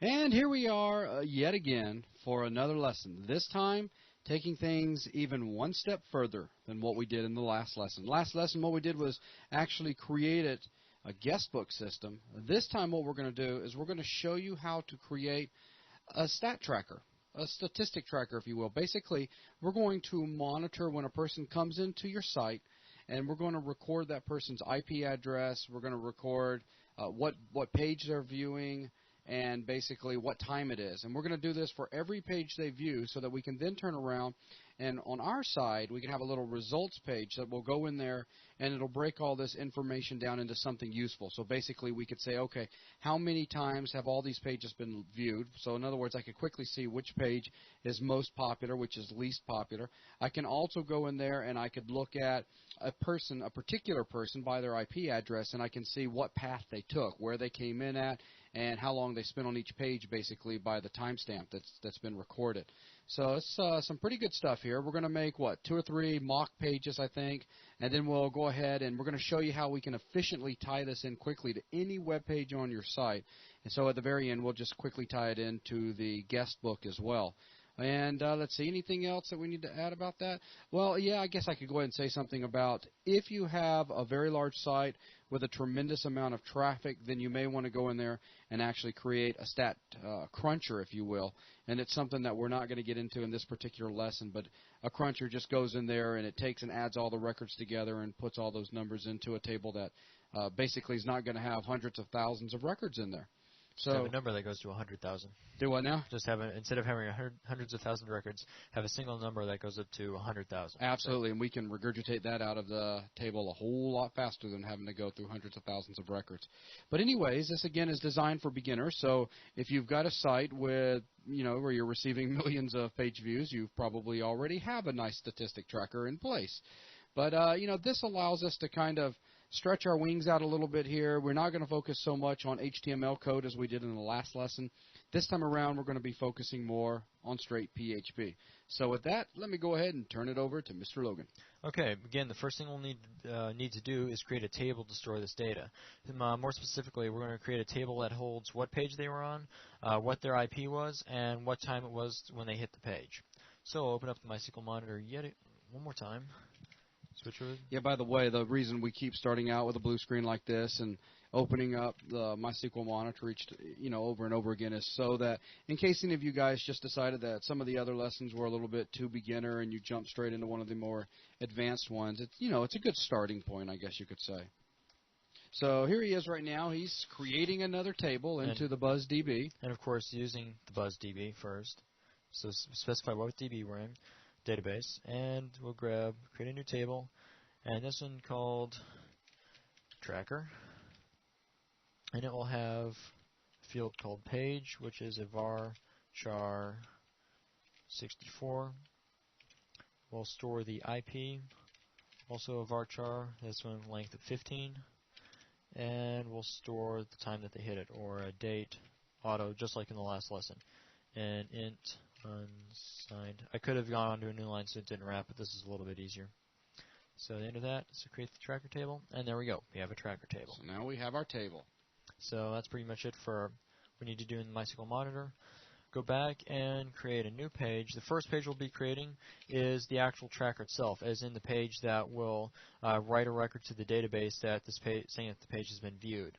And here we are yet again for another lesson. This time, taking things even one step further than what we did in the last lesson. Last lesson, what we did was actually created a guest book system. This time, what we're going to do is we're going to show you how to create a stat tracker, a statistic tracker, if you will. Basically, we're going to monitor when a person comes into your site, and we're going to record that person's IP address. We're going to record what page they're viewing, and basically what time it is. And we're going to do this for every page they view so that we can then turn around and on our side we can have a little results page that will go in there and it'll break all this information down into something useful. So basically we could say, okay, how many times have all these pages been viewed? So in other words, I could quickly see which page is most popular, which is least popular. I can also go in there and I could look at a particular person by their IP address, and I can see what path they took, where they came in at, and how long they spent on each page, basically by the timestamp that's been recorded. So it's some pretty good stuff here. We're going to make, 2 or 3 mock pages, I think, and then we'll go ahead and we're going to show you how we can efficiently tie this in quickly to any web page on your site. And so at the very end, we'll just quickly tie it into the guest book as well. And let's see, anything else that we need to add about that? Well, yeah, I guess I could go ahead and say something about if you have a very large site with a tremendous amount of traffic, then you may want to go in there and actually create a stat cruncher, if you will. And it's something that we're not going to get into in this particular lesson, but a cruncher just goes in there and it takes and adds all the records together and puts all those numbers into a table that basically is not going to have hundreds of thousands of records in there. So have a number that goes to 100,000. Do what now? Just have instead of having hundreds of thousands of records, have a single number that goes up to 100,000. Absolutely, and we can regurgitate that out of the table a whole lot faster than having to go through hundreds of thousands of records. But anyways, this again is designed for beginners. So if you've got a site with where you're receiving millions of page views, you probably already have a nice statistic tracker in place. But this allows us to kind of stretch our wings out a little bit here. We're not going to focus so much on HTML code as we did in the last lesson. This time around, we're going to be focusing more on straight PHP. So with that, let me go ahead and turn it over to Mr. Logan. Okay, again, the first thing we'll need to do is create a table to store this data. More specifically, we're going to create a table that holds what page they were on, what their IP was, and what time it was when they hit the page. So I'll open up the MySQL monitor one more time. Switch over. Yeah, by the way, the reason we keep starting out with a blue screen like this and opening up the MySQL monitor over and over again is so that in case any of you guys just decided that some of the other lessons were a little bit too beginner and you jumped straight into one of the more advanced ones, it's a good starting point, I guess you could say. So here he is right now. He's creating another table into the BuzzDB. And of course, using the BuzzDB first. So specify what DB we're in. Database, and we'll create a new table, and this one called tracker, and it will have a field called page, which is a var char 64. We'll store the IP, also a var char, this one length of 15, and we'll store the time that they hit it, or a date auto, just like in the last lesson, and int unsigned. I could have gone on to a new line so it didn't wrap, but this is a little bit easier. So at the end of that, so create the tracker table, and there we go. We have a tracker table. So now we have our table. So that's pretty much it for what we need to do in the MySQL monitor. Go back and create a new page. The first page we'll be creating is the actual tracker itself, as in the page that will write a record to the database that saying that the page has been viewed.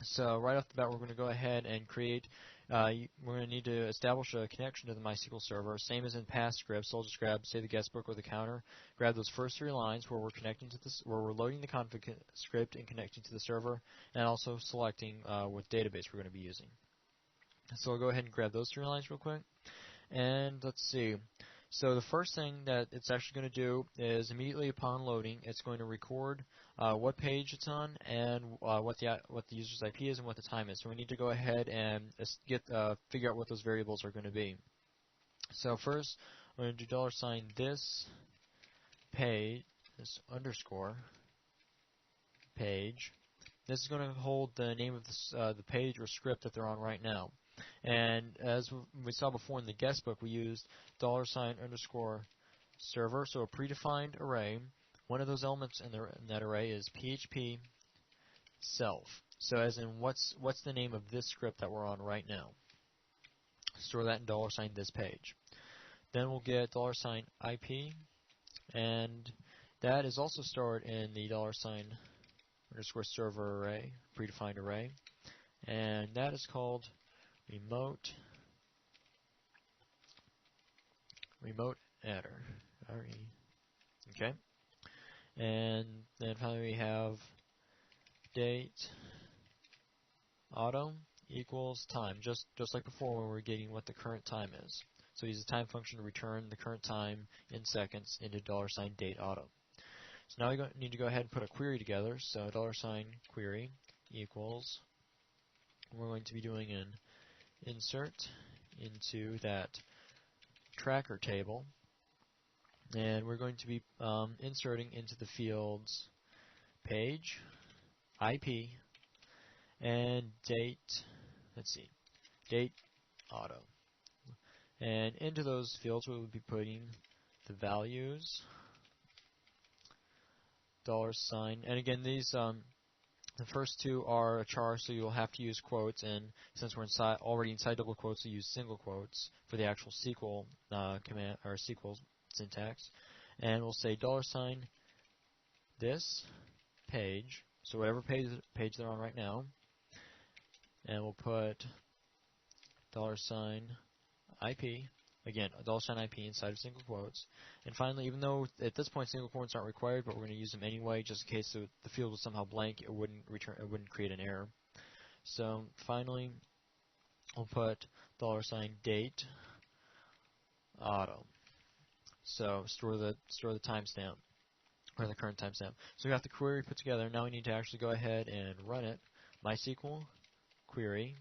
So right off the bat, we're going to go ahead and create. We're going to need to establish a connection to the MySQL server, same as in past scripts. So I'll just grab, say, the guest book or the counter. Grab those first 3 lines where we're connecting to this, where we're loading the config script and connecting to the server, and also selecting what database we're going to be using. So I'll go ahead and grab those 3 lines real quick, and let's see. So the first thing that it's actually going to do is immediately upon loading, it's going to record what page it's on and what the user's IP is and what the time is. So we need to go ahead and figure out what those variables are going to be. So first, we're going to do $this page, this underscore page. This is going to hold the name of the page or script that they're on right now. And as we saw before in the guest book, we used $underscore server, so a predefined array. One of those elements in that array is PHP self. So as in, what's the name of this script that we're on right now? Store that in $ this page. Then we'll get $IP, and that is also stored in the $_server array, predefined array, and that is called remote adder. Okay, and then finally we have date auto equals time, just like before when we were getting what the current time is. So we use the time function to return the current time in seconds into $date auto. So now we need to go ahead and put a query together. So $query equals, we're going to be doing an insert into that tracker table, and we're going to be inserting into the fields page, IP, and date. Let's see, date auto. And into those fields we will be putting the values, $, and again these the first two are a char, so you'll have to use quotes, and since we're already inside double quotes, we use single quotes for the actual SQL command or SQL syntax. And we'll say $, this page, so whatever page they're on right now, and we'll put $IP, again, $IP inside of single quotes. And finally, even though at this point single quotes aren't required, but we're going to use them anyway, just in case the field was somehow blank, it wouldn't create an error. So finally, we'll put $date auto. So store the timestamp, or the current timestamp. So we got the query put together. Now we need to actually go ahead and run it. MySQL query,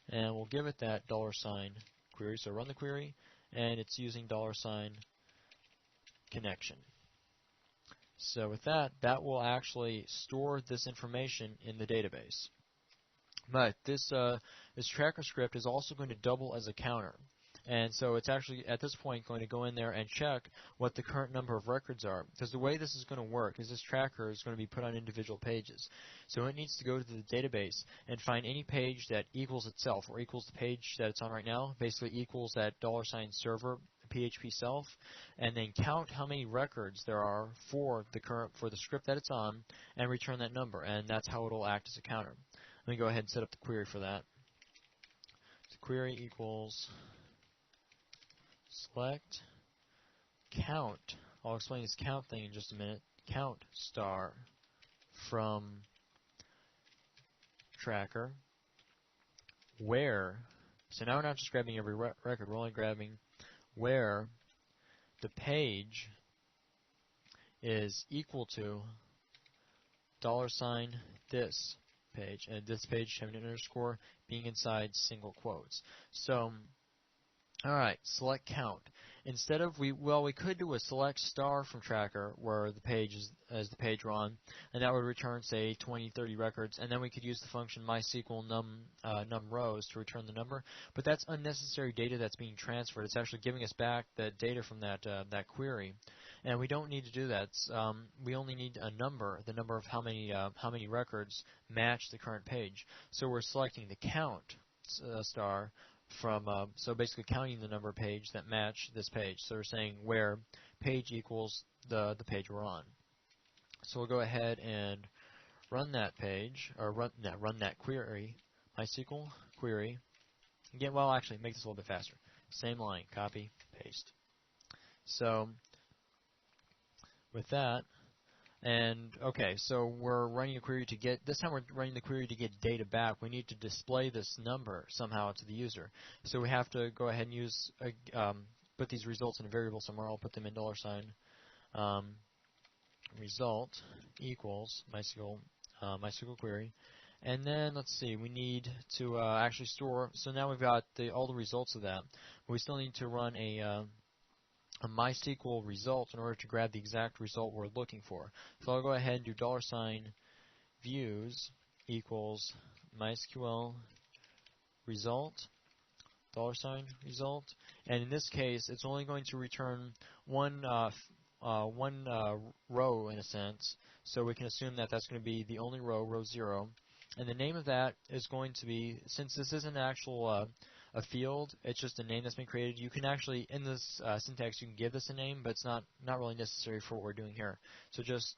and we'll give it that $query. So run the query, and it's using $connection. So with that will actually store this information in the database. But this tracker script is also going to double as a counter. And so it's actually, at this point, going to go in there and check what the current number of records are. Because the way this is going to work is this tracker is going to be put on individual pages. So it needs to go to the database and find any page that equals itself, or equals the page that it's on right now, basically equals that $server PHP self, and then count how many records there are for the script that it's on, and return that number. And that's how it will act as a counter. Let me go ahead and set up the query for that. So query equals select count. I'll explain this count thing in just a minute. Count star from tracker where. So now we're not just grabbing every record, we're only grabbing where the page is equal to $this page, and this page having an underscore being inside single quotes. So alright, select count. Instead of, we could do a select star from tracker where the page is the page we're on, and that would return, say, 20, 30 records, and then we could use the function MySQL num rows to return the number. But that's unnecessary data that's being transferred. It's actually giving us back the data from that query, and we don't need to do that. We only need a number, the number of how many records match the current page. So we're selecting the count star from, so basically counting the number of pages that match this page. So we're saying where page equals the page we're on. So we'll go ahead and run that page, or run that query, MySQL query. Again, well, actually, make this a little bit faster. Same line, copy, paste. So with that, and okay, so we're running a query to get, this time we're running the query to get data back. We need to display this number somehow to the user. So we have to go ahead and use, put these results in a variable somewhere. I'll put them in $result equals MySQL query. And then, let's see, we need to actually store, so now we've got all the results of that. But we still need to run a MySQL result in order to grab the exact result we're looking for. So I'll go ahead and do $views equals MySQL result, $result, and in this case it's only going to return one row in a sense, so we can assume that that's going to be the only row 0, And the name of that is going to be, since this isn't an actual a field, it's just a name that's been created. You can actually, in this syntax, you can give this a name, but it's not really necessary for what we're doing here. So just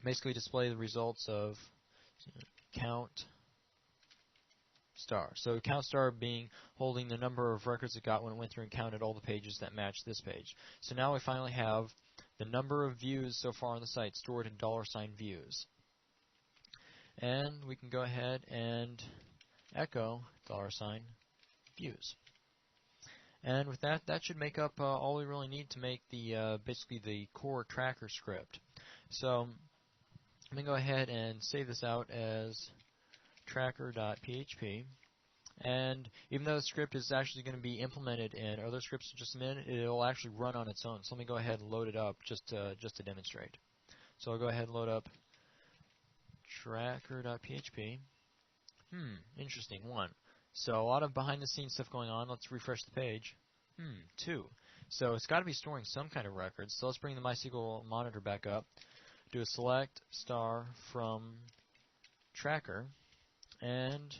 basically display the results of count star. So count star being holding the number of records it got when it went through and counted all the pages that match this page. So now we finally have the number of views so far on the site stored in $views. And we can go ahead and echo $views. And with that, that should make up all we really need to make the basically the core tracker script. So let me go ahead and save this out as tracker.php. And even though the script is actually going to be implemented in other scripts in just a minute, it will actually run on its own. So let me go ahead and load it up just to demonstrate. So I'll go ahead and load up tracker.php. Interesting one. So a lot of behind-the-scenes stuff going on. Let's refresh the page. 2. So it's got to be storing some kind of records. So let's bring the MySQL monitor back up. Do a select star from tracker, and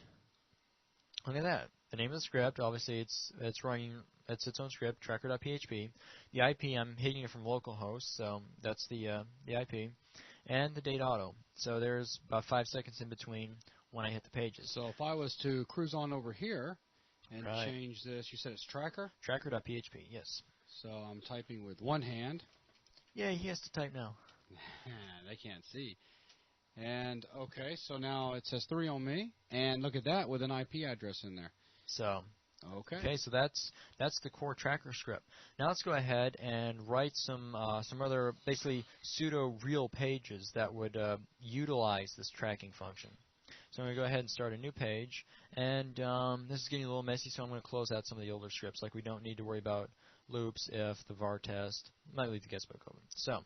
look at that. The name of the script, obviously, it's running. It's its own script, tracker.php. The IP, I'm hitting it from localhost, so that's the IP, and the date auto. So there's about 5 seconds in between when I hit the pages. So if I was to cruise on over here and change this, you said it's tracker? Tracker.php, yes. So I'm typing with one hand. Yeah, he has to type now. They can't see. And, okay, so now it says 3 on me. And look at that with an IP address in there. So, okay, so that's the core tracker script. Now let's go ahead and write some other basically pseudo real pages that would utilize this tracking function. So I'm going to go ahead and start a new page, and this is getting a little messy, so I'm going to close out some of the older scripts. Like we don't need to worry about loops, if, the var test. Might leave the guestbook open. So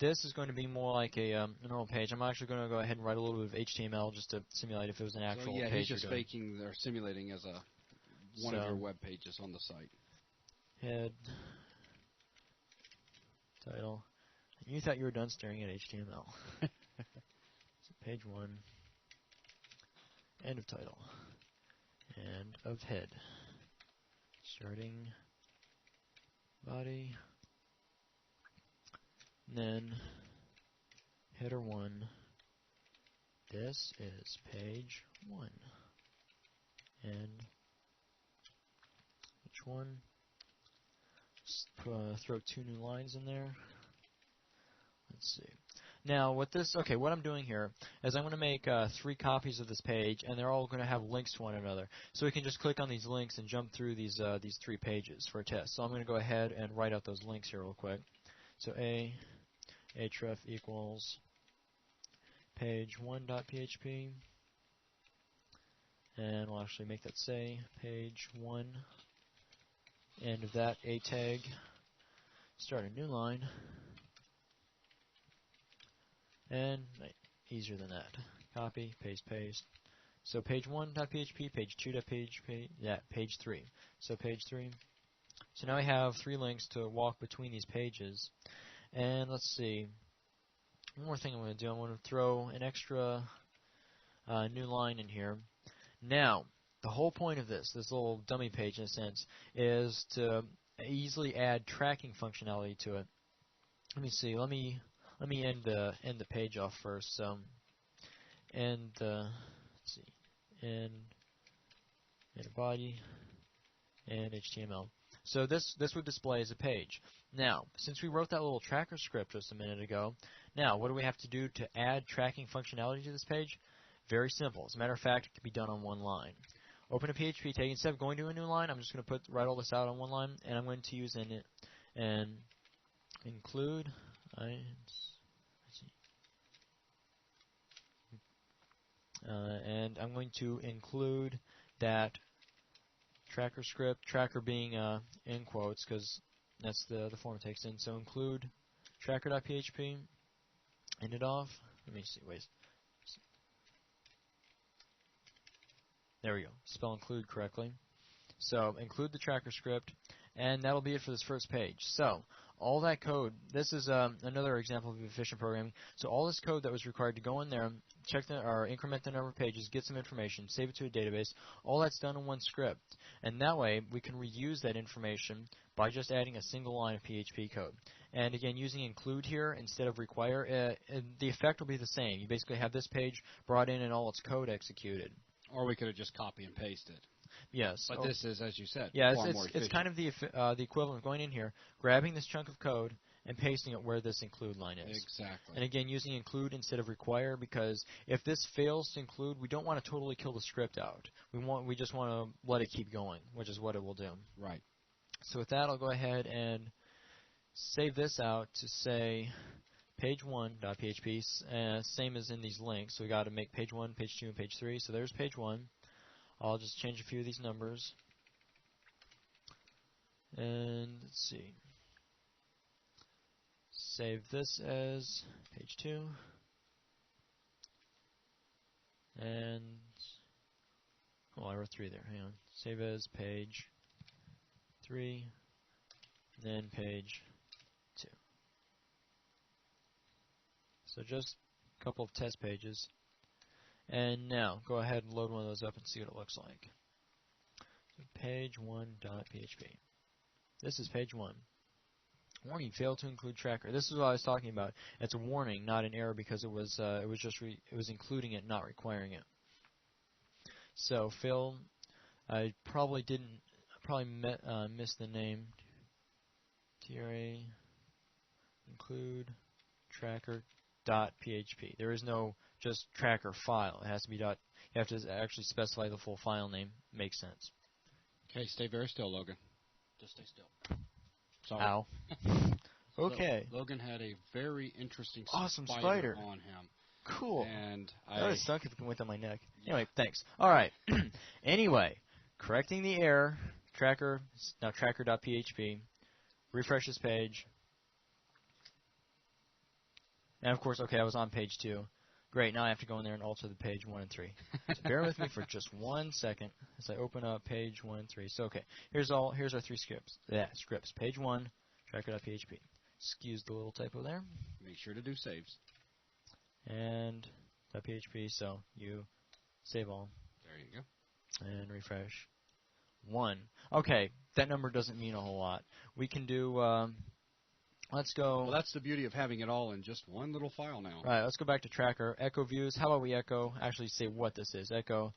this is going to be more like a normal page. I'm actually going to go ahead and write a little bit of HTML just to simulate if it was an actual page. He's just faking or simulating as one of your web pages on the site. Head, title. You thought you were done staring at HTML. So page 1. End of title. End of head. Starting body. And then header 1. This is page 1. And page 1. Throw 2 new lines in there. Let's see. Now, what I'm doing here is I'm going to make 3 copies of this page, and they're all going to have links to one another. So we can just click on these links and jump through these 3 pages for a test. So I'm going to go ahead and write out those links here real quick. So href equals page1.php, and we'll actually make that say page 1. End of that, a tag. Start a new line. And easier than that. Copy, paste, paste. So page1.php, page2.php, page 3. So page 3. So now I have 3 links to walk between these pages. And let's see. One more thing I'm going to do. I'm going to throw an extra new line in here. Now, the whole point of this little dummy page in a sense, is to easily add tracking functionality to it. Let me see. Let me end the page off first. So, let's see, end a body, and HTML. So this would display as a page. Now, since we wrote that little tracker script just a minute ago, now what do we have to do to add tracking functionality to this page? Very simple. As a matter of fact, it can be done on one line. Open a PHP tag. Instead of going to a new line, I'm just going to write all this out on one line, and I'm going to use and include. And I'm going to include that tracker script, tracker being in quotes because that's the form it takes in. So include tracker.php, end it off. Let me see, wait. There we go. Spell include correctly. So include the tracker script, And that'll be it for this first page. So all that code, this is another example of efficient programming. So all this code that was required to go in there, check or increment the number of pages, get some information, save it to a database, all that's done in one script. And that way we can reuse that information by just adding a single line of PHP code. And again, using include here instead of require, the effect will be the same. You basically have this page brought in and all its code executed. Or we could have just copy and pasted. Yes. But this is, as you said, yeah, far more efficient. it's kind of the equivalent of going in here, grabbing this chunk of code, and pasting it where this include line is. Exactly. And again, using include instead of require, because if this fails to include, we don't want to totally kill the script out. We just want to let it keep going, which is what it will do. Right. So with that, I'll go ahead and save this out to say page1.php, same as in these links. So we got to make page 1, page 2, and page 3. So there's page 1. I'll just change a few of these numbers. And let's see. Save this as page 2. And, oh, I wrote 3 there. Hang on. Save as page 3. Then page 2. So just a couple of test pages. And now, go ahead and load one of those up and see what it looks like. So page1.php. This is page 1. Warning, failed to include tracker. This is what I was talking about. It's a warning, not an error, because it was including it, not requiring it. So fail. I probably missed the name. TRA include tracker.php. There is no just tracker file. It has to be you have to actually specify the full file name. Makes sense. Okay, stay very still, Logan. Just stay still. Sorry. Ow. Okay. Logan had a very interesting awesome spider on him. Cool. And that would suck if it went on my neck. Yeah. Anyway, thanks. All right. Anyway, correcting the error. Now tracker.php. Refresh this page. And of course, okay, I was on page 2. Great, now I have to go in there and alter the page 1 and 3. So bear with me for just 1 second as I open up page 1 and 3. So okay, here's our 3 scripts. Scripts. Page 1, tracker.php. Excuse the little typo there. Make sure to do saves. And .php, so you save all. There you go. And refresh. 1. Okay, that number doesn't mean a whole lot. We can do, let's go. Well, that's the beauty of having it all in just one little file now. Right, let's go back to tracker. Echo views. How about we actually say what this is. Echo,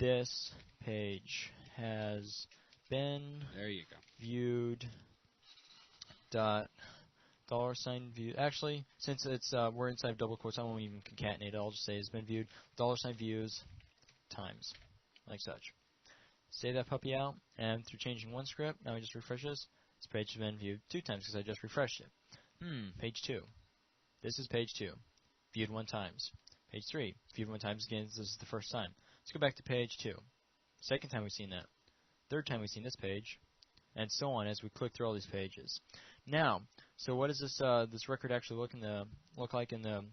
this page has been there you go. Viewed $view. Actually, since it's we're inside double quotes, I won't even concatenate it. I'll just say it's been viewed $views times, like such. Save that puppy out, and through changing one script, now we just refresh this. This page has been viewed 2 times because I just refreshed it. Page 2. This is page 2. Viewed 1 times. Page 3. Viewed 1 times again. This is the first time. Let's go back to page 2. Second time we've seen that. Third time we've seen this page. And so on as we click through all these pages. Now, so what does this record actually look like in the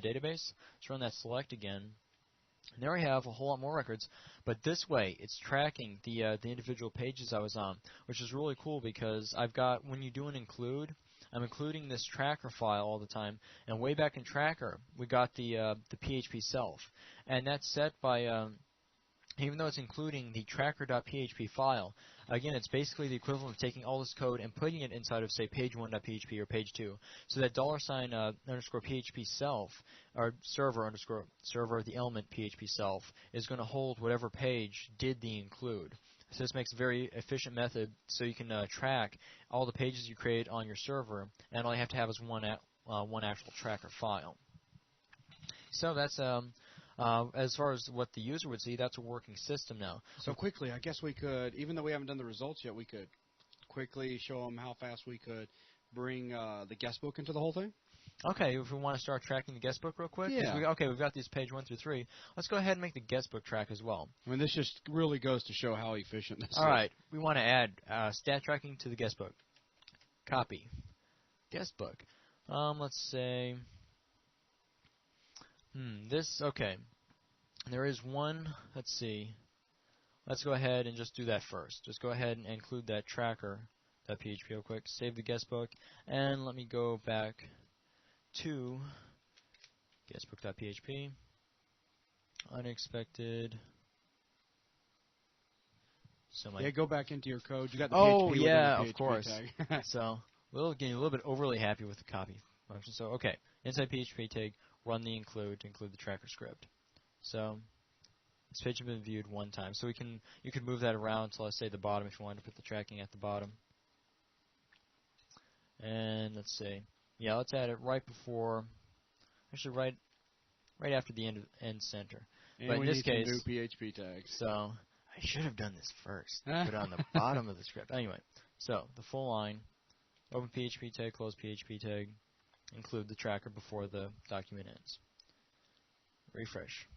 database? Let's run that select again. And there we have a whole lot more records, but this way it's tracking the individual pages I was on, which is really cool because I've got, when you do an include, I'm including this tracker file all the time, and way back in tracker we got the PHP self, and that's set by even though it's including the tracker.php file, again, it's basically the equivalent of taking all this code and putting it inside of, say, page1.php or page 2. So that $_PHP self, or server, the element PHP self, is going to hold whatever page did the include. So this makes a very efficient method so you can track all the pages you create on your server, and all you have to have is one actual tracker file. So that's as far as what the user would see, that's a working system now. So quickly, I guess we could, even though we haven't done the results yet, we could quickly show them how fast we could bring the guest book into the whole thing. Okay, if we want to start tracking the guest book real quick. Yeah. We've got these page 1 through 3. Let's go ahead and make the guest book track as well. I mean, this just really goes to show how efficient this is. All right, we want to add stat tracking to the guest book. Copy. Guest book. Let's say... okay. There is one, let's see, let's go ahead and just do that first. Just go ahead and include that tracker.php real quick. Save the guestbook, and let me go back to guestbook.php. Unexpected. So yeah, go back into your code. You got the oh PHP yeah, within the of PHP course. tag. So getting a little bit overly happy with the copy function. So okay, inside PHP tag, run the include to include the tracker script. So this page has been viewed one time. So you can move that around to, let's say, the bottom if you want to put the tracking at the bottom. And let's see, yeah, let's add it right before, actually right after the end center. And but we in this need case, some new PHP tags. so I should have done this first. Put it on the bottom of the script. Anyway, so the full line, open PHP tag, close PHP tag, include the tracker before the document ends. Refresh.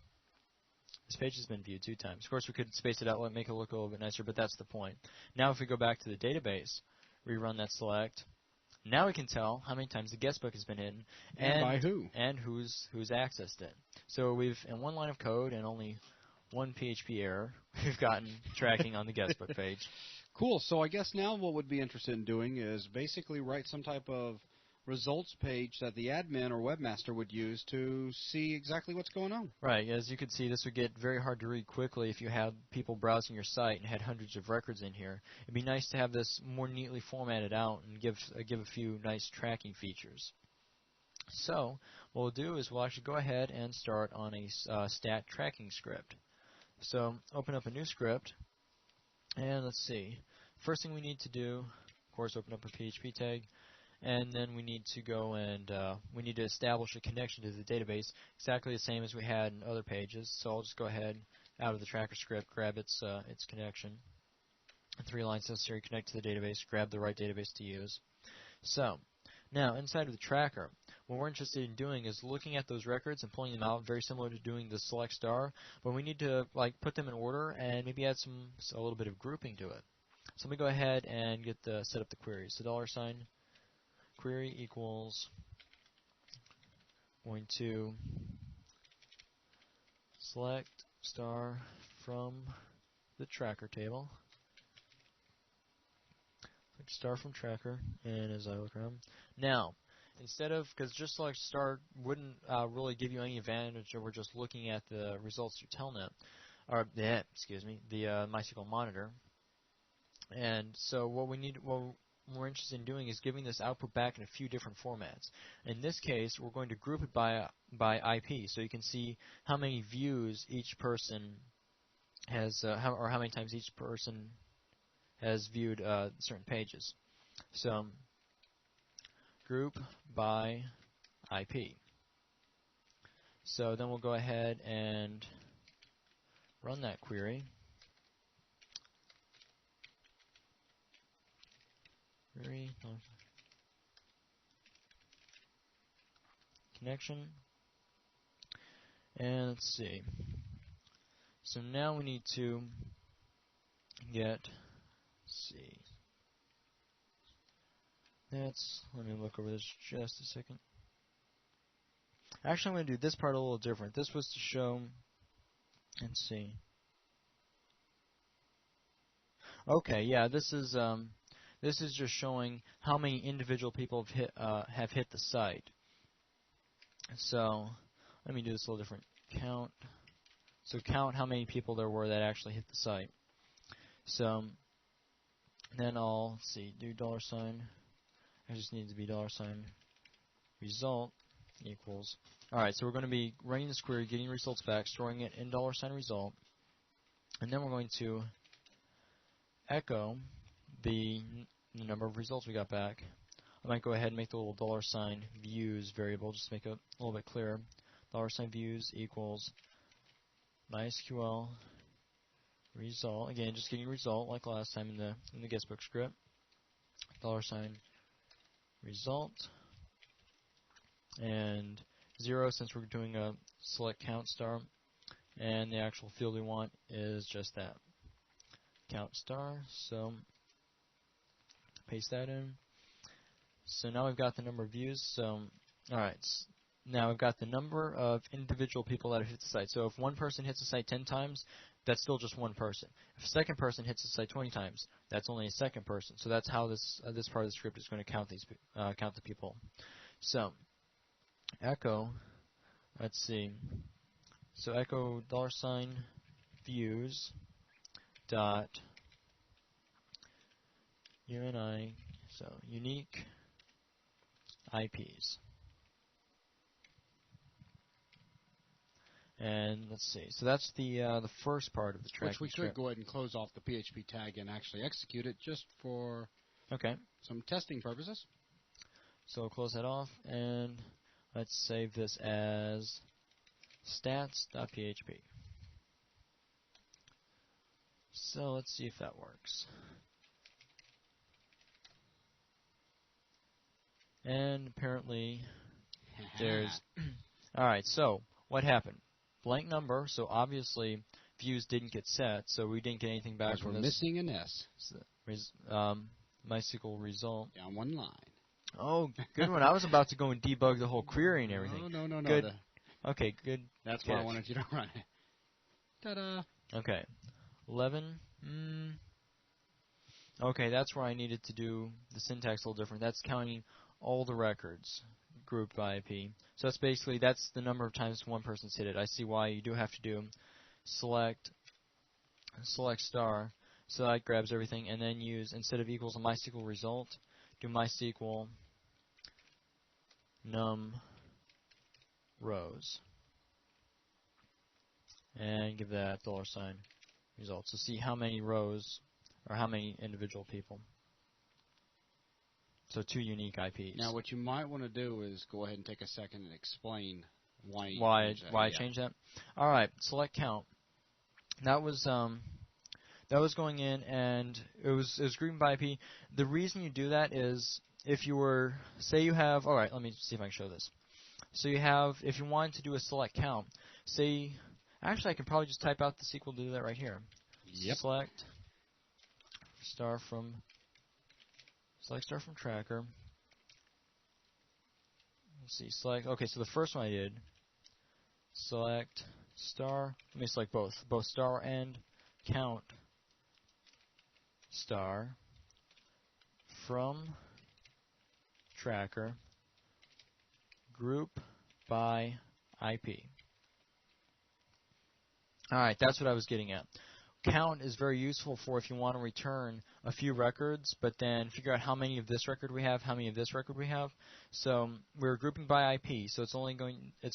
This page has been viewed 2 times. Of course, we could space it out, make it look a little bit nicer, but that's the point. Now if we go back to the database, rerun that select, now we can tell how many times the guestbook has been hidden and by who, and who's accessed it. So we've, in one line of code and only one PHP error, we've gotten tracking on the guestbook page. Cool. So I guess now what we'd be interested in doing is basically write some type of results page that the admin or webmaster would use to see exactly what's going on. Right. As you can see, this would get very hard to read quickly if you had people browsing your site and had hundreds of records in here. It'd be nice to have this more neatly formatted out and give a few nice tracking features. So what we'll do is we'll actually go ahead and start on a stat tracking script. So open up a new script, and let's see. First thing we need to do, of course, open up a PHP tag. And then we need to go and we need to establish a connection to the database, exactly the same as we had in other pages. So I'll just go ahead out of the tracker script, grab its connection. 3 lines necessary to connect to the database, grab the right database to use. So now inside of the tracker, what we're interested in doing is looking at those records and pulling them out, very similar to doing the select star, but we need to put them in order and maybe add a little bit of grouping to it. So let me go ahead and set up the query. So $, query equals going to select star from the tracker table. Select star from tracker, and as I look around, now instead of, because just select star wouldn't really give you any advantage over just looking at the results through Telnet, or the MySQL monitor. And so what we're interested in doing is giving this output back in a few different formats. In this case, we're going to group it by IP, so you can see how many views each person has, how many times each person has viewed certain pages. So group by IP. So then we'll go ahead and run that query. Connection, and let's see. So now we need to let me look over this just a second. Actually, I'm going to do this part a little different. This was to show, let's see. Okay, yeah, this is just showing how many individual people have hit the site. So let me do this a little different. Count. So count how many people there were that actually hit the site. So then I'll do $. I just need to be $result equals. Alright, so we're going to be running this query, getting results back, storing it in $result, and then we're going to echo the number of results we got back. I might go ahead and make the little $views variable, just to make it a little bit clearer. $views equals MySQL result. Again, just getting result like last time in the guestbook script. $result and 0 since we're doing a select count star, and the actual field we want is just that count star. So paste that in. So now we've got the number of views. So alright, now we've got the number of individual people that have hit the site. So if one person hits the site 10 times, that's still just one person. If a second person hits the site 20 times, that's only a second person. So that's how this part of the script is going to count count the people. So echo, let's see. So echo $views dot UNI, so unique IPs. And let's see. So that's the first part of the tracking Which we script. could go ahead and close off the PHP tag and actually execute it just for some testing purposes. So we'll close that off, and let's save this as stats.php. So let's see if that works. And apparently there's... Alright, so what happened? Blank number, so obviously views didn't get set, so we didn't get anything back from we're this. Missing an S. MySQL result. Down one line. Oh, good one. I was about to go and debug the whole query and everything. No. Good. Okay, good. That's why I wanted you to run it. Ta-da. Okay. 11. Okay, that's where I needed to do the syntax a little different. That's counting all the records grouped by IP. So that's basically, that's the number of times one person's hit it. I see why you do have to do select star, so that grabs everything, and then use, instead of equals a MySQL result, do MySQL num rows. And give that $sign result. So see how many rows, or how many individual people. So 2 unique IPs. Now what you might want to do is go ahead and take a second and explain why I changed that. All right, select count. That was going in, and it was grouping by IP. The reason you do that is if you were, say you have, all right, let me see if I can show this. So you have, if you wanted to do a select count, say, actually I can probably just type out the SQL to do that right here. Yep. Select star from tracker. Let's see, select, okay, so the first one I did, select star, let me select both star and count star from tracker group by IP. Alright, that's what I was getting at. Count is very useful for if you want to return a few records, but then figure out how many of this record we have, how many of this record we have. So we're grouping by IP, so it's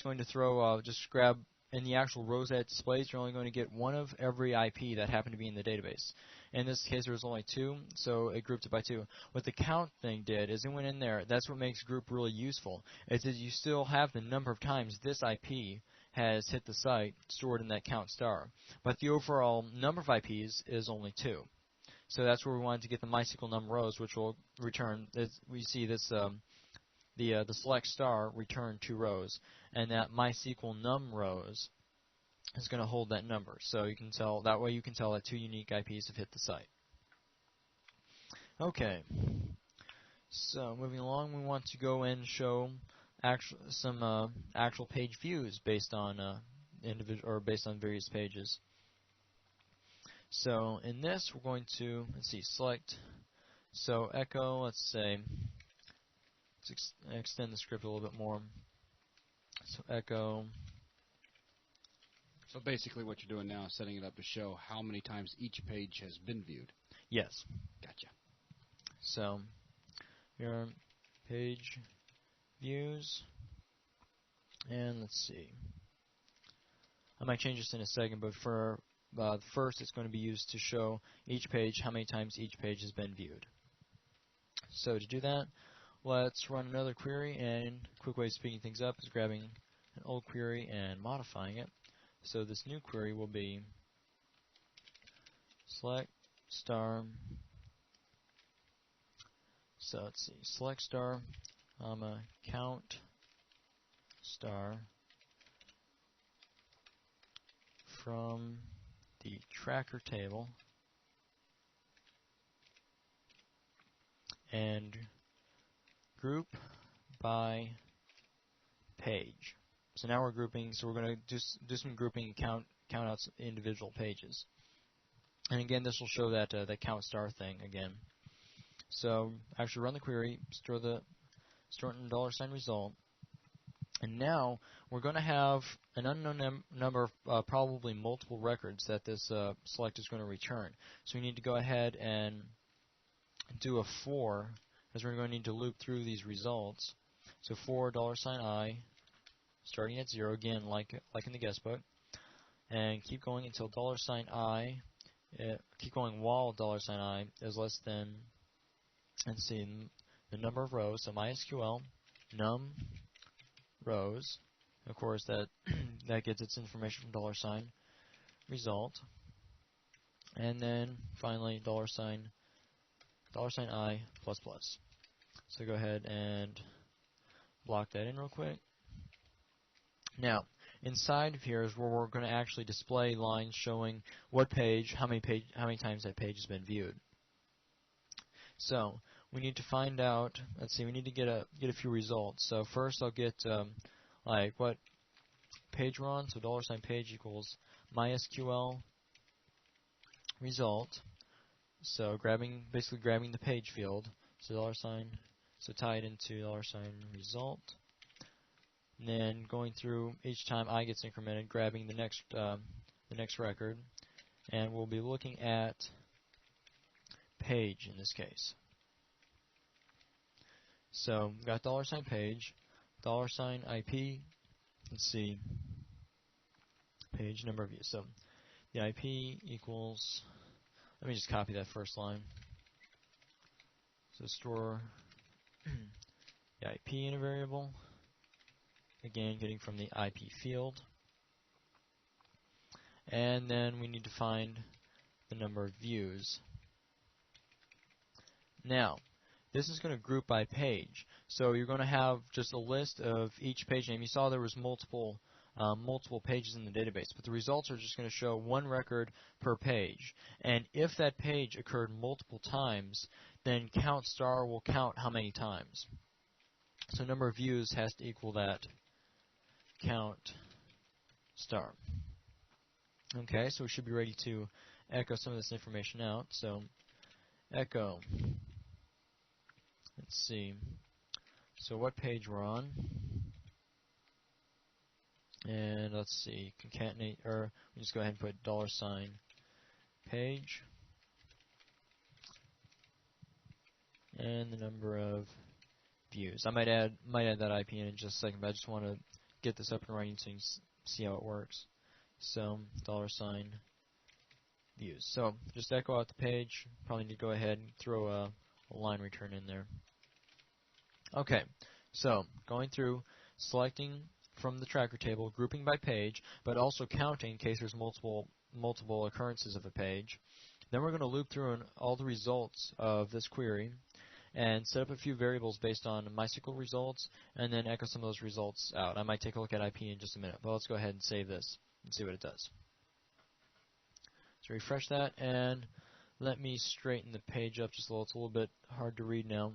going to throw, just grab in the actual rows that it displays, you're only going to get one of every IP that happened to be in the database. In this case, there was only 2, so it grouped it by 2. What the count thing did is it went in there. That's what makes group really useful, is that you still have the number of times this IP has hit the site stored in that count star. But the overall number of IPs is only 2. So that's where we wanted to get the MySQL num rows, which will return, we see this, the select star return 2 rows, and that MySQL num rows is going to hold that number. So you can tell, that way you can tell that 2 unique IPs have hit the site. Okay. So moving along, we want to go and show some actual page views based on based on various pages. So in this, we're going to, let's see, select, so echo, let's say, let's extend the script a little bit more. So echo. So basically what you're doing now is setting it up to show how many times each page has been viewed. Yes. Gotcha. So here, page views, and let's see. I might change this in a second, but for first it's going to be used to show each page, how many times each page has been viewed. So to do that, let's run another query, and a quick way of speeding things up is grabbing an old query and modifying it. So this new query will be select star, so let's see, select star, count star from the tracker table and group by page. So now we're grouping, so we're going to do some grouping and count out individual pages. And again, this will show that that count star thing again. So actually run the query, store in $ result, and now we're going to have an unknown number of probably multiple records that this select is going to return. So we need to go ahead and do a for, as we're going to need to loop through these results. So for $I, starting at 0 again, like in the guest book, and keep going until $I. Keep going while $I is less than, let's see, the number of rows. So MySQL num rows. Of course, that that gets its information from $result, and then finally $I plus plus. So go ahead and block that in real quick. Now, inside of here is where we're going to actually display lines showing what page, how many times that page has been viewed. So we need to find out. Let's see. We need to get a few results. So first, I'll get like what page we're on. So $page equals MySQL result. So basically grabbing the page field. So so tie it into $result. And then going through each time I gets incremented, grabbing the next record, and we'll be looking at page in this case. So we've got $page, $IP. Let's see, page number of views. So the IP equals. Let me just copy that first line. So store the IP in a variable. Again, getting from the IP field. And then we need to find the number of views. Now, this is going to group by page. So you're going to have just a list of each page name. You saw there was multiple pages in the database, but the results are just going to show one record per page. And if that page occurred multiple times, then count star will count how many times. So number of views has to equal that count star. Okay, so we should be ready to echo some of this information out. So echo. Let's see. So what page we're on. And let's see, concatenate, or we just go ahead and put $page. And the number of views. I might add that IP in just a second, but I just want to get this up and running so you can see how it works. So $views. So just echo out the page. Probably need to go ahead and throw a line return in there. Okay, so going through, selecting from the tracker table, grouping by page, but also counting in case there's multiple occurrences of a page. Then we're going to loop through all the results of this query and set up a few variables based on MySQL results, and then echo some of those results out. I might take a look at IP in just a minute, but let's go ahead and save this and see what it does. So refresh that, and let me straighten the page up just a little. It's a little bit hard to read now.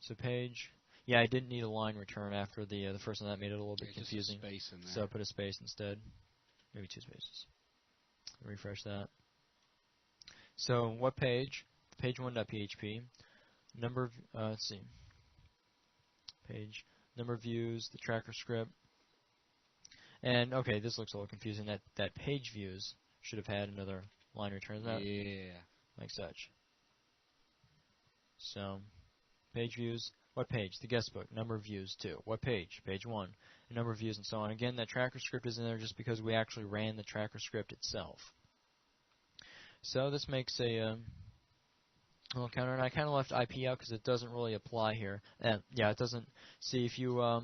So page, yeah, I didn't need a line return after the first one. That made it a little bit confusing. Just a space in there. So I put a space instead, maybe 2 spaces. Refresh that. So what page? Page1.php. Number of, let's see, page, number of views, the tracker script. And, okay, this looks a little confusing. That page views should have had another line return. Yeah. Like such. So, page views, what page? The guest book, number of views, 2. What page? Page 1. Number of views, and so on. Again, that tracker script is in there just because we actually ran the tracker script itself. So, this makes a little counter, and I kind of left IP out because it doesn't really apply here. Yeah, it doesn't. See, if you were,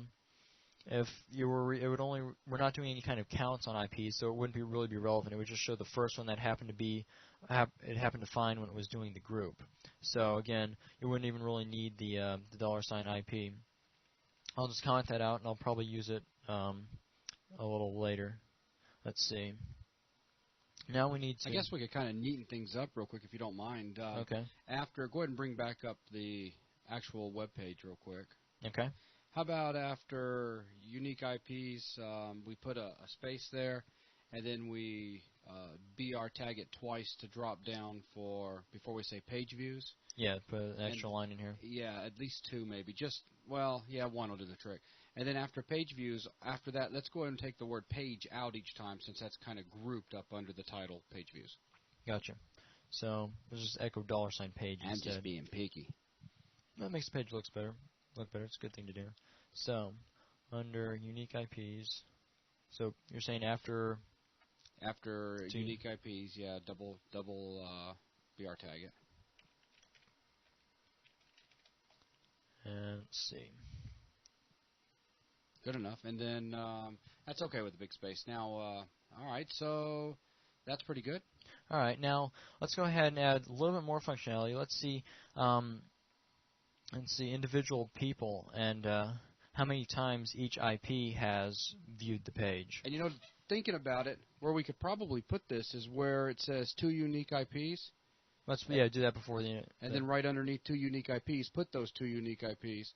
it would only. We're not doing any kind of counts on IP, so it wouldn't really be relevant. It would just show the first one that happened to be, it happened to find when it was doing the group. So again, you wouldn't even really need the $IP. I'll just comment that out, and I'll probably use it a little later. Let's see. Now we need to. I guess we could kind of neaten things up real quick if you don't mind. Okay. After, go ahead and bring back up the actual web page real quick. Okay. How about after unique IPs, we put a space there, and then we BR tag it twice to drop down for before we say page views. Yeah, put an extra line in here. Yeah, at least two maybe. One will do the trick. And then after page views, after that, let's go ahead and take the word page out each time since that's kind of grouped up under the title page views. Gotcha. So let's just echo $page I'm instead. just being picky. That makes the page look better. It's a good thing to do. So under unique IPs, so you're saying after unique IPs, yeah, double BR tag it. And let's see. Good enough. And then that's okay with the big space. Now, all right, so that's pretty good. All right, now let's go ahead and add a little bit more functionality. Let's see individual people and how many times each IP has viewed the page. And thinking about it, where we could probably put this is where it says 2 unique IPs. Let's do that before and then right underneath 2 unique IPs, put those 2 unique IPs.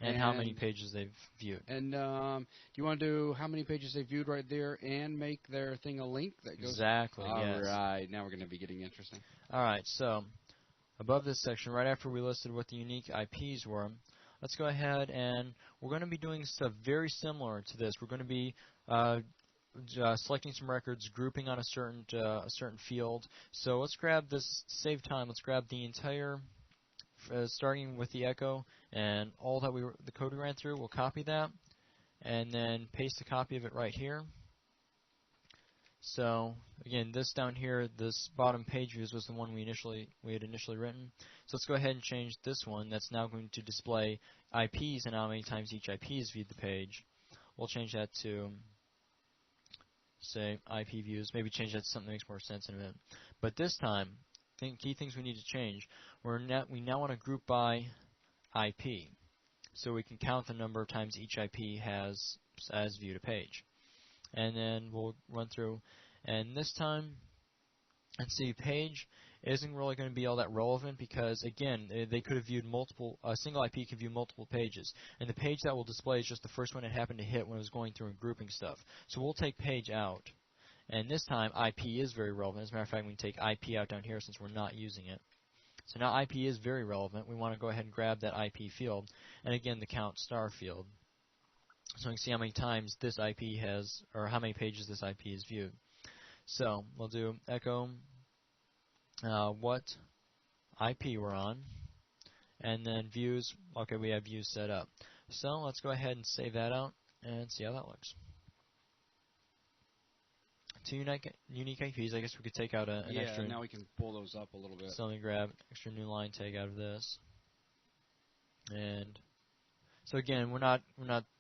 And how many pages they've viewed. And do you want to do how many pages they've viewed right there and make their thing a link that goes? Exactly, yes. All right, now we're going to be getting interesting. All right, so above this section, right after we listed what the unique IPs were, let's go ahead and we're going to be doing stuff very similar to this. We're going to be selecting some records, grouping on a certain field. So let's grab this, save time, let's grab the entire, starting with the echo, and all that the code we ran through, we'll copy that, and then paste a copy of it right here. So again, this down here, this bottom page views was the one we had initially written. So let's go ahead and change this one. That's now going to display IPs and how many times each IP has viewed the page. We'll change that to, say, IP views. Maybe change that to something that makes more sense in a minute. But this time, key things we need to change. We now want to group by IP, so we can count the number of times each IP has viewed a page. And then we'll run through, and this time, let's see, page isn't really going to be all that relevant because, again, they could have viewed a single IP could view multiple pages, and the page that will display is just the first one it happened to hit when it was going through and grouping stuff. So we'll take page out, and this time IP is very relevant. As a matter of fact, we can take IP out down here since we're not using it. So now IP is very relevant. We want to go ahead and grab that IP field, and again, the count star field. So we can see how many times this IP has, or how many pages this IP has viewed. So we'll do echo what IP we're on, and then views. Okay, we have views set up. So let's go ahead and save that out and see how that looks. 2 unique IPs. I guess we could take out an extra. Yeah, now we can pull those up a little bit. So let me grab extra new line tag out of this. And so again, we're not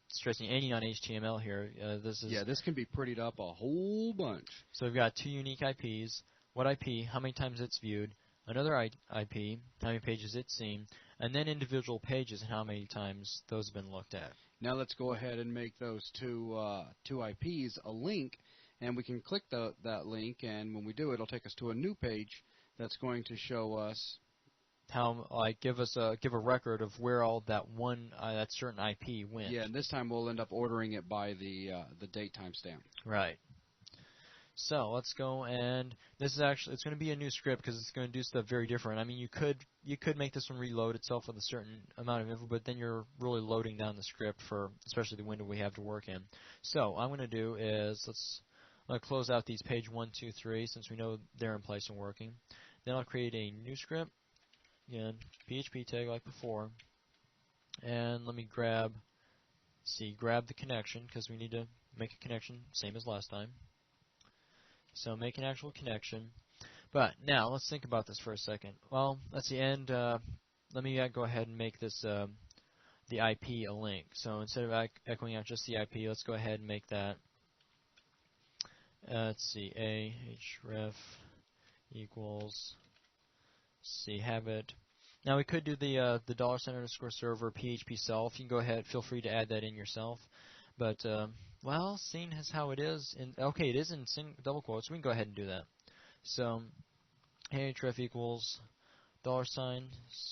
stressing any on HTML here. This can be prettied up a whole bunch. So we've got 2 unique IPs. What IP? How many times it's viewed? Another IP? How many pages it's seen? And then individual pages and how many times those have been looked at. Now let's go ahead and make those two IPs a link. And we can click that link, and when we do, it'll take us to a new page that's going to show us give a record of where all that certain IP went. Yeah, and this time we'll end up ordering it by the date timestamp. Right. So let's go, and this is actually, it's going to be a new script because it's going to do stuff very different. I mean, you could make this one reload itself with a certain amount of info, but then you're really loading down the script for especially the window we have to work in. So what I'm going to do is I'll close out these page 1, 2, 3 since we know they're in place and working. Then I'll create a new script. Again, PHP tag like before. And let me grab the connection because we need to make a connection, same as last time. So make an actual connection. But now let's think about this for a second. Well, let's see, and let me go ahead and make this the IP a link. So instead of echoing out just the IP, let's go ahead and make that. Let's see, href equals, have it. Now we could do the $_server PHP self. You can go ahead, feel free to add that in yourself. But well, seeing as how it is, it is in double quotes, we can go ahead and do that. So href equals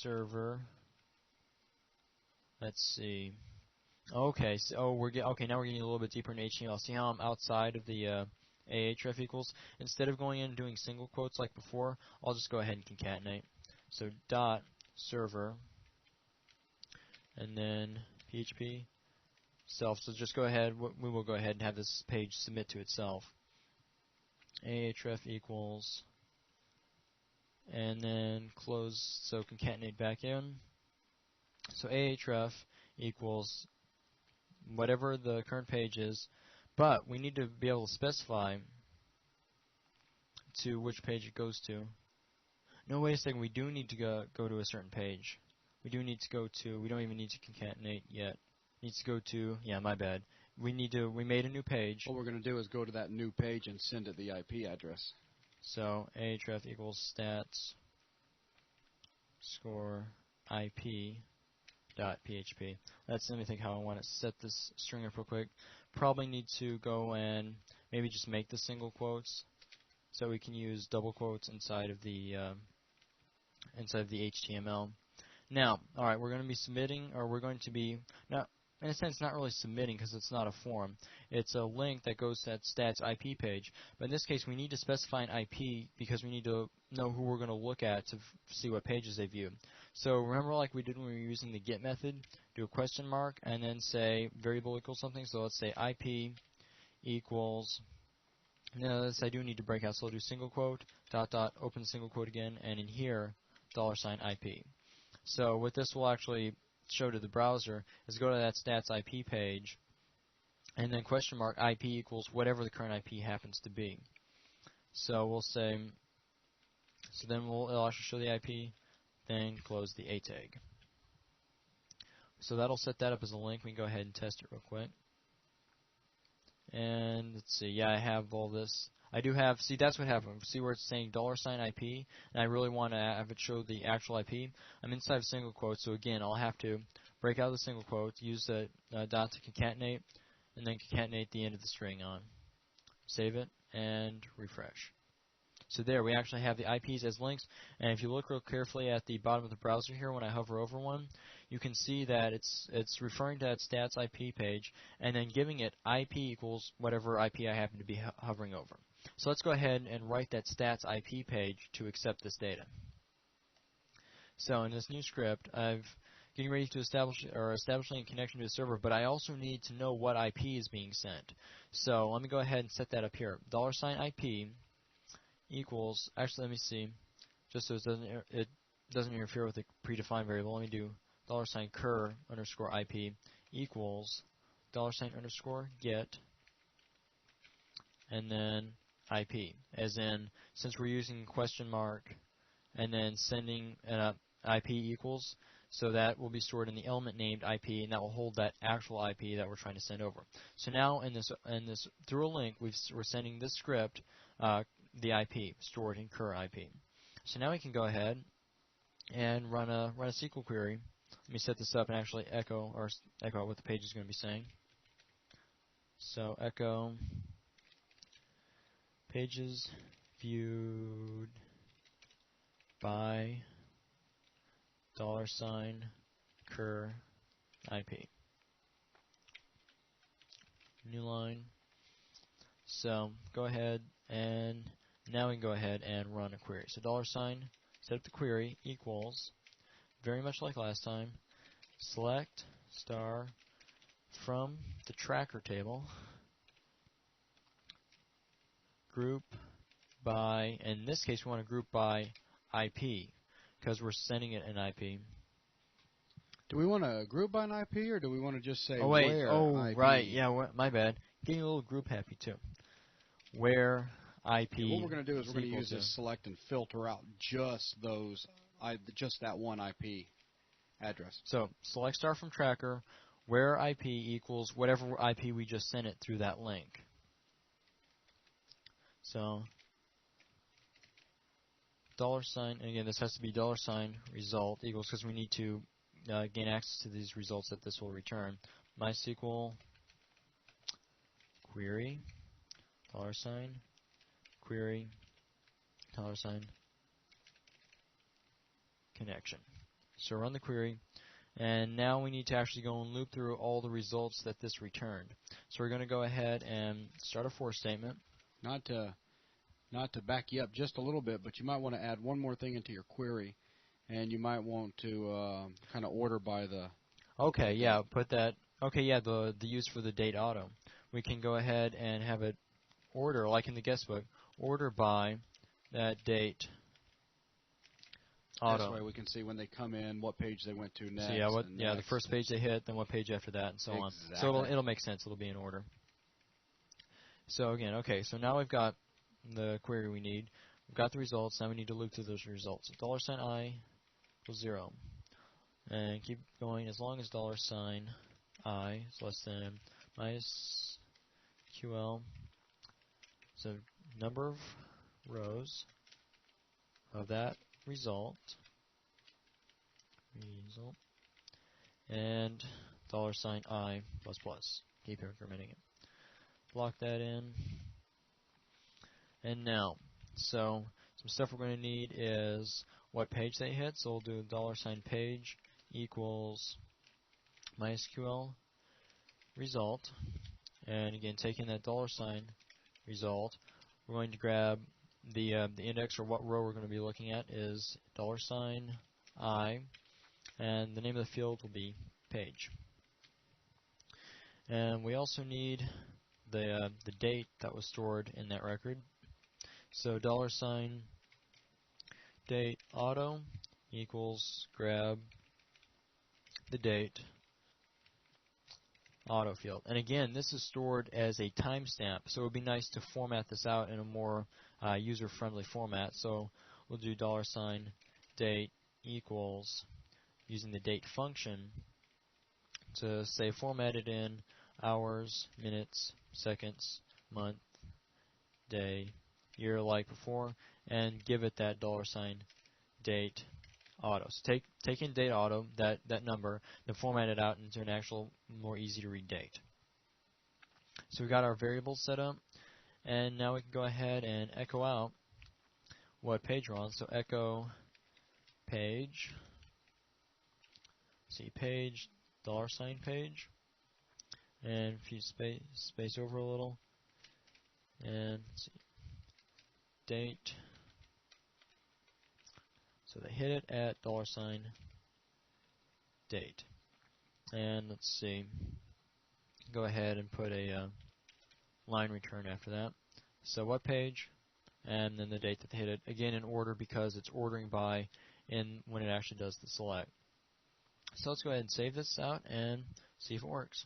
$server. Let's see. Okay, so now we're getting a little bit deeper in HTML. See how I'm outside of the ahref equals, instead of going in and doing single quotes like before, I'll just go ahead and concatenate. So dot server, and then PHP self. So just go ahead, we will go ahead and have this page submit to itself. ahref equals, and then close, so concatenate back in. So ahref equals whatever the current page is, but we need to be able to specify to which page it goes to. No, wait a second, we do need to go to a certain page. We do need to go to, we don't even need to concatenate yet. Needs to go to, yeah, my bad. We made a new page. What we're going to do is go to that new page and send it the IP address. So ahref equals stats score IP dot PHP. Let me think how I want to set this string up real quick. Probably need to go and maybe just make the single quotes so we can use double quotes inside of the HTML. Now, all right, we're going to be submitting, or we're going to be, now, in a sense, not really submitting because it's not a form. It's a link that goes to that stats IP page. But in this case, we need to specify an IP because we need to know who we're going to look at to see what pages they view. So remember, like we did when we were using the get method, do a question mark and then say variable equals something. So let's say IP equals. Now this I do need to break out. So I'll do single quote dot dot open single quote again, and in here $IP. So what this will actually show to the browser is go to that stats IP page, and then question mark IP equals whatever the current IP happens to be. So we'll say, so then it'll actually show the IP, then close the A tag. So that'll set that up as a link. We can go ahead and test it real quick. And let's see, yeah, I have all this. I do have, see, that's what happened. See where it's saying $IP, and I really want to have it show the actual IP. I'm inside of single quotes, so again, I'll have to break out the single quotes, use the dot to concatenate, and then concatenate the end of the string on. Save it, and refresh. So there, we actually have the IPs as links, and if you look real carefully at the bottom of the browser here, when I hover over one, you can see that it's referring to that stats IP page, and then giving it IP equals whatever IP I happen to be hovering over. So let's go ahead and write that stats IP page to accept this data. So in this new script, I'm getting ready to establishing a connection to the server, but I also need to know what IP is being sent. So let me go ahead and set that up here. $IP equals, actually let me see, just so it doesn't interfere with the predefined variable, let me do $cur underscore IP equals $get, and then IP, as in, since we're using question mark and then sending an IP equals, so that will be stored in the element named IP, and that will hold that actual IP that we're trying to send over. So now in this through a link, we're sending this script the IP stored in cur IP. So now we can go ahead and run a SQL query. Let me set this up and actually echo out what the page is going to be saying. So echo pages viewed by $cur IP. New line. So go ahead and now we can go ahead and run a query. So set up the query equals, very much like last time, select star from the tracker table, group by, in this case we want to group by IP because we're sending it an IP. Do we want to group by an IP, or do we want to just say where IP? Right, yeah, my bad. Getting a little group happy too. Where IP. Yeah, what we're going to do is we're going to use this select and filter out just that one IP address. So select star from tracker, where IP equals whatever IP we just sent it through that link. So $, again this has to be $result equals, because we need to gain access to these results that this will return. MySQL query $query $connection. So run the query, and now we need to actually go and loop through all the results that this returned. So we're going to go ahead and start a for statement. not to back you up just a little bit, but you might want to add one more thing into your query, and you might want to kind of order by the. Okay, yeah, put that. Okay, yeah, the use for the date auto. We can go ahead and have it order, like in the guest book, order by that date auto. This way we can see when they come in, what page they went to next. So yeah, next. the first page they hit, then what page after that, and so on. So it'll make sense. It'll be in order. So again, okay, so now we've got the query we need. We've got the results. Now we need to loop through those results. $i equals 0. And keep going as long as $i is less than MySQL. So number of rows of that result, and $i plus plus. Keep incrementing it. Block that in. And now, so some stuff we're going to need is what page they hit. So we'll do $page equals MySQL result. And again, taking that $result, we're going to grab the index, or what row we're going to be looking at is $i, and the name of the field will be page. And we also need the date that was stored in that record. So $date auto equals grab the date auto field. And again, this is stored as a timestamp, so it would be nice to format this out in a more user-friendly format. So we'll do $date equals, using the date function, to say formatted in hours, minutes, seconds, month, day, year like before, and give it that $date auto. So take in date auto, that number, then format it out into an actual more easy to read date. So we've got our variables set up, and now we can go ahead and echo out what page we're on. So echo page, page, $page, and if you space over a little, and let's see, date. So they hit it at $date. And let's see, go ahead and put a line return after that. So what page, and then the date that they hit it, again in order because it's ordering by when it actually does the select. So let's go ahead and save this out and see if it works.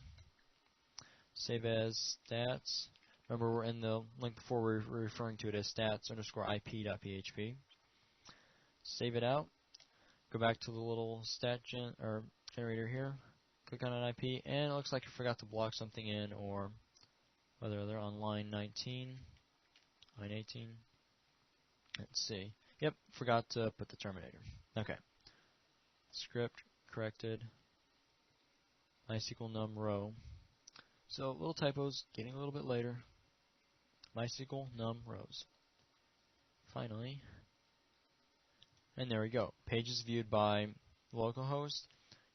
Save as stats. Remember, we're in the link before, we're referring to it as stats_ip.php. Save it out. Go back to the little generator here. Click on an IP, and it looks like I forgot to block something in, or whether they're on line 19, line 18. Let's see. Yep, forgot to put the terminator. Okay. Script corrected. MySQL num row. So little typos getting a little bit later. MySQL num rows. Finally. And there we go. Page is viewed by localhost.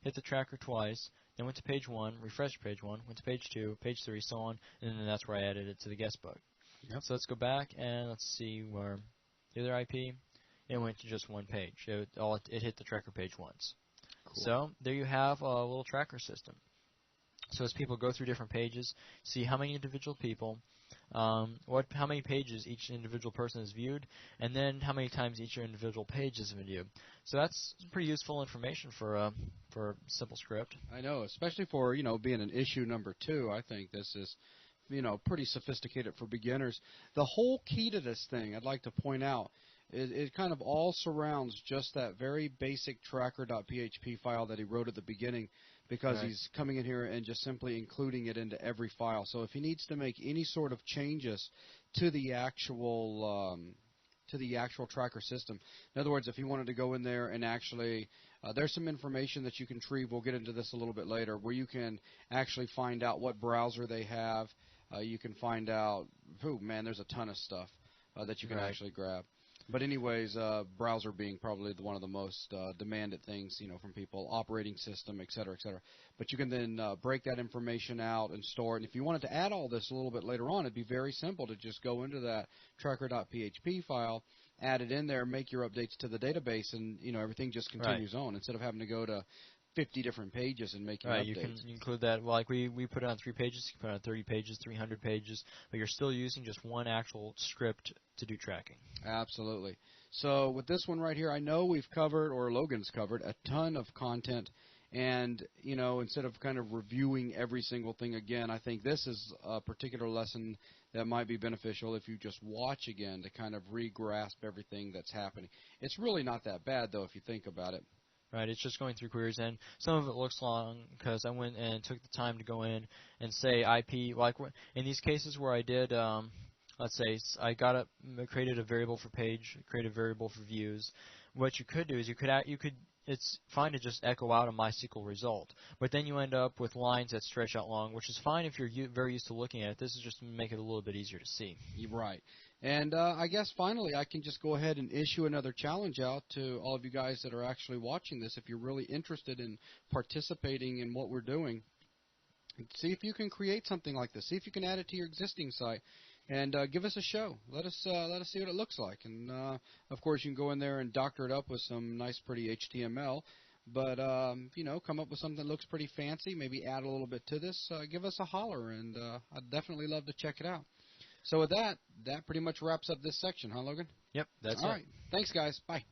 Hit the tracker twice. Then went to page 1, refreshed page 1, went to page 2, page 3, so on, and then that's where I added it to the guest book. Yep. So let's go back and let's see where the other IP, it went to just one page. It hit the tracker page once. Cool. So there you have a little tracker system. So as people go through different pages, see how many individual people, how many pages each individual person has viewed, and then how many times each individual page has been viewed. So that's pretty useful information for a simple script. I know, especially for being an issue number 2. I think this is pretty sophisticated for beginners. The whole key to this thing, I'd like to point out, it kind of all surrounds just that very basic tracker.php file that he wrote at the beginning, because right. He's coming in here and just simply including it into every file. So if he needs to make any sort of changes to the actual tracker system, in other words, if he wanted to go in there and actually, there's some information that you can retrieve. We'll get into this a little bit later, where you can actually find out what browser they have. You can find out, there's a ton of stuff that you can right. actually grab. But anyways, browser being probably one of the most demanded things, from people, operating system, et cetera, et cetera. But you can then break that information out and store it. And if you wanted to add all this a little bit later on, it'd be very simple to just go into that tracker.php file, add it in there, make your updates to the database, and everything just continues on instead of having to go to 50 different pages and making updates. You can include that. Like we put it on 3 pages, you can put it on 30 pages, 300 pages, but you're still using just one actual script to do tracking. Absolutely. So with this one right here, I know we've covered, or Logan's covered, a ton of content. And, instead of kind of reviewing every single thing again, I think this is a particular lesson that might be beneficial if you just watch again to kind of re-grasp everything that's happening. It's really not that bad, though, if you think about it. Right, it's just going through queries, and some of it looks long because I went and took the time to go in and say IP. Like in these cases where I did, let's say I created a variable for page, created a variable for views. What you could do is it's fine to just echo out a MySQL result, but then you end up with lines that stretch out long, which is fine if you're very used to looking at it. This is just to make it a little bit easier to see. You're right. And I guess finally I can just go ahead and issue another challenge out to all of you guys that are actually watching this. If you're really interested in participating in what we're doing, see if you can create something like this. See if you can add it to your existing site, and give us a show. Let us see what it looks like. And of course, you can go in there and doctor it up with some nice, pretty HTML. But come up with something that looks pretty fancy. Maybe add a little bit to this. Give us a holler, and I'd definitely love to check it out. So with that pretty much wraps up this section, huh, Logan? Yep, that's it. All right. Thanks, guys. Bye.